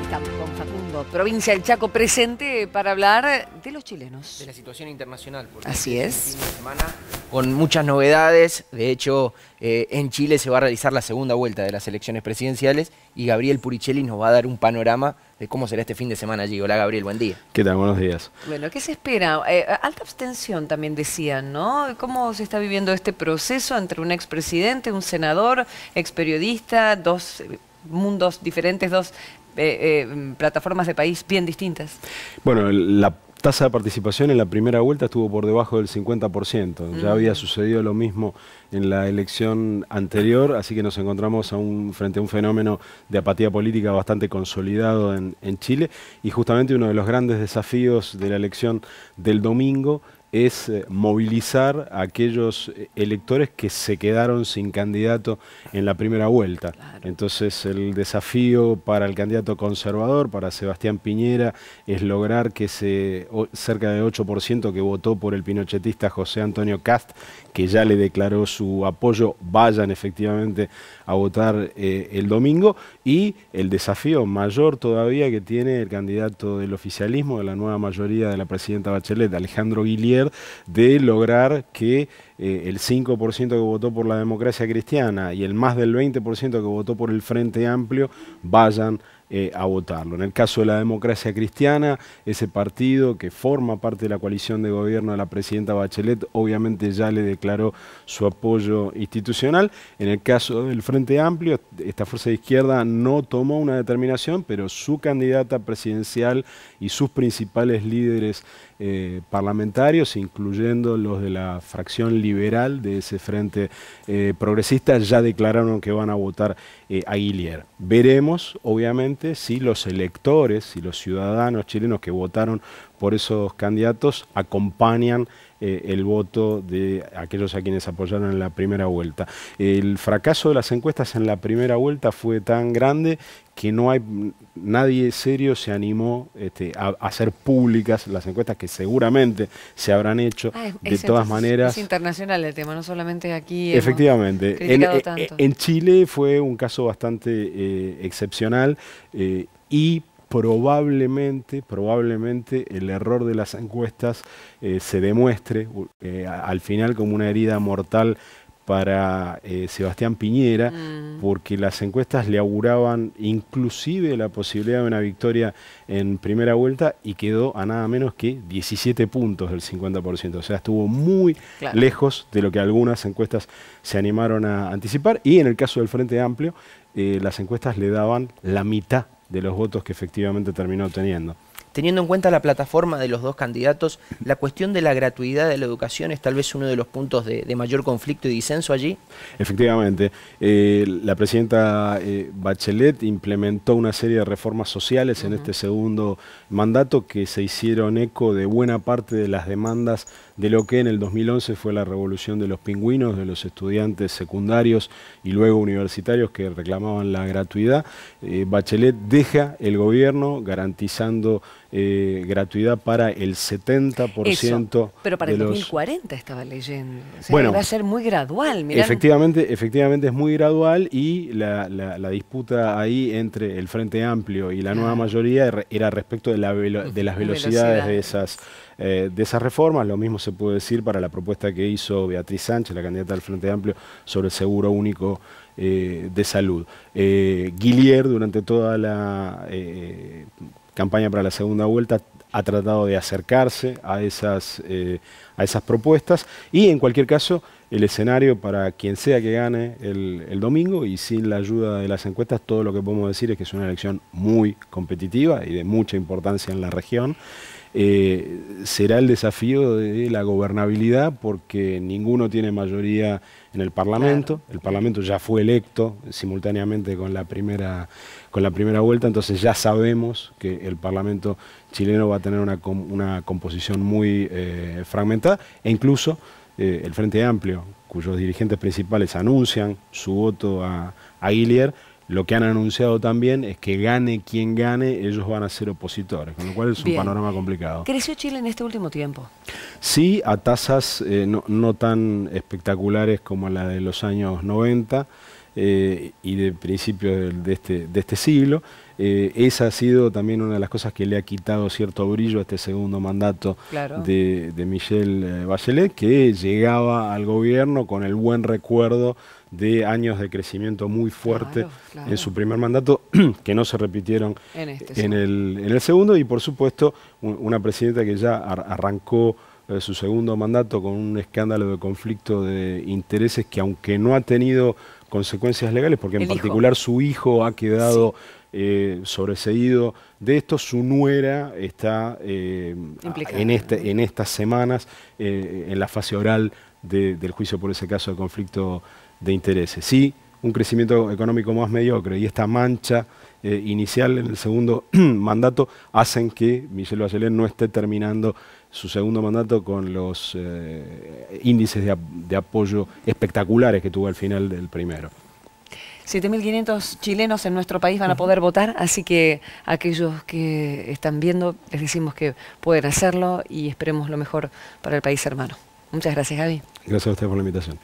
Estamos con Facundo, provincia del Chaco, presente para hablar de los chilenos. De la situación internacional. Así es. Fin de semana con muchas novedades. De hecho, en Chile se va a realizar la segunda vuelta de las elecciones presidenciales y Gabriel Puricelli nos va a dar un panorama de cómo será este fin de semana allí. Hola Gabriel, buen día. ¿Qué tal? Buenos días. Bueno, ¿qué se espera? Alta abstención también decían, ¿no? ¿Cómo se está viviendo este proceso entre un expresidente, un senador, experiodista, dos mundos diferentes, dos plataformas de país bien distintas? Bueno, la tasa de participación en la primera vuelta estuvo por debajo del 50%. Ya había sucedido lo mismo en la elección anterior, así que nos encontramos frente a un fenómeno de apatía política bastante consolidado en Chile, y justamente uno de los grandes desafíos de la elección del domingo es movilizar a aquellos electores que se quedaron sin candidato en la primera vuelta. Claro. Entonces el desafío para el candidato conservador, para Sebastián Piñera, es lograr que cerca del 8% que votó por el pinochetista José Antonio Kast, que ya le declaró su apoyo, vayan efectivamente a votar el domingo, y el desafío mayor todavía que tiene el candidato del oficialismo, de la nueva mayoría de la presidenta Bachelet, Alejandro Guillier, de lograr que el 5% que votó por la democracia cristiana y el más del 20% que votó por el Frente Amplio vayan a votarlo. En el caso de la democracia cristiana, ese partido que forma parte de la coalición de gobierno de la presidenta Bachelet, obviamente ya le declaró su apoyo institucional. En el caso del Frente Amplio, esta fuerza de izquierda no tomó una determinación, pero su candidata presidencial y sus principales líderes parlamentarios, incluyendo los de la fracción liberal de ese frente progresista, ya declararon que van a votar a Guillier. Veremos, obviamente, si los electores, si los ciudadanos chilenos que votaron por esos candidatos acompañan el voto de aquellos a quienes apoyaron en la primera vuelta. El fracaso de las encuestas en la primera vuelta fue tan grande que nadie serio se animó a hacer públicas las encuestas, que seguramente se habrán hecho de todas maneras. Es internacional el tema, no solamente aquí. Efectivamente. Tanto. En Chile fue un caso bastante excepcional y probablemente el error de las encuestas se demuestre al final como una herida mortal para Sebastián Piñera, porque las encuestas le auguraban inclusive la posibilidad de una victoria en primera vuelta y quedó a nada menos que 17 puntos del 50%. O sea, estuvo muy lejos de lo que algunas encuestas se animaron a anticipar, y en el caso del Frente Amplio, las encuestas le daban la mitad de los votos que efectivamente terminó obteniendo. Teniendo en cuenta la plataforma de los dos candidatos, la cuestión de la gratuidad de la educación es tal vez uno de los puntos de mayor conflicto y disenso allí. Efectivamente, la presidenta Bachelet implementó una serie de reformas sociales en este segundo mandato que se hicieron eco de buena parte de las demandas de lo que en el 2011 fue la revolución de los pingüinos, de los estudiantes secundarios y luego universitarios que reclamaban la gratuidad. Bachelet deja el gobierno garantizando gratuidad para el 70%. Eso, pero para el 2040 estaba leyendo. O sea, bueno, va a ser muy gradual. Mirá. Efectivamente es muy gradual, y la disputa ahí entre el Frente Amplio y la nueva mayoría era respecto de las velocidades de esas reformas. Lo mismo se puede decir para la propuesta que hizo Beatriz Sánchez, la candidata del Frente Amplio, sobre el seguro único de salud. Guillier, durante toda la campaña para la segunda vuelta, ha tratado de acercarse a esas propuestas, y en cualquier caso el escenario para quien sea que gane el domingo, y sin la ayuda de las encuestas, todo lo que podemos decir es que es una elección muy competitiva y de mucha importancia en la región. Será el desafío de la gobernabilidad, porque ninguno tiene mayoría en el Parlamento. Claro. El Parlamento ya fue electo simultáneamente con la primera vuelta, entonces ya sabemos que el Parlamento chileno va a tener una composición muy fragmentada, e incluso el Frente Amplio, cuyos dirigentes principales anuncian su voto a Guillier, lo que han anunciado también es que gane quien gane, ellos van a ser opositores, con lo cual es un panorama complicado. ¿Creció Chile en este último tiempo? Sí, a tasas no tan espectaculares como la de los años 90 y de principios de este siglo. esa ha sido también una de las cosas que le ha quitado cierto brillo a este segundo mandato de Michelle Bachelet, que llegaba al gobierno con el buen recuerdo de años de crecimiento muy fuerte en su primer mandato, que no se repitieron en el segundo, y por supuesto una presidenta que ya arrancó su segundo mandato con un escándalo de conflicto de intereses que, aunque no ha tenido consecuencias legales, porque en particular su hijo ha quedado sobreseído de esto, su nuera está en estas semanas en la fase oral del juicio por ese caso de conflicto de intereses. Sí, un crecimiento económico más mediocre y esta mancha inicial en el segundo mandato hacen que Michelle Bachelet no esté terminando su segundo mandato con los índices de apoyo espectaculares que tuvo al final del primero. 7.500 chilenos en nuestro país van a poder votar, así que aquellos que están viendo les decimos que pueden hacerlo y esperemos lo mejor para el país hermano. Muchas gracias, Gaby. Gracias a usted por la invitación.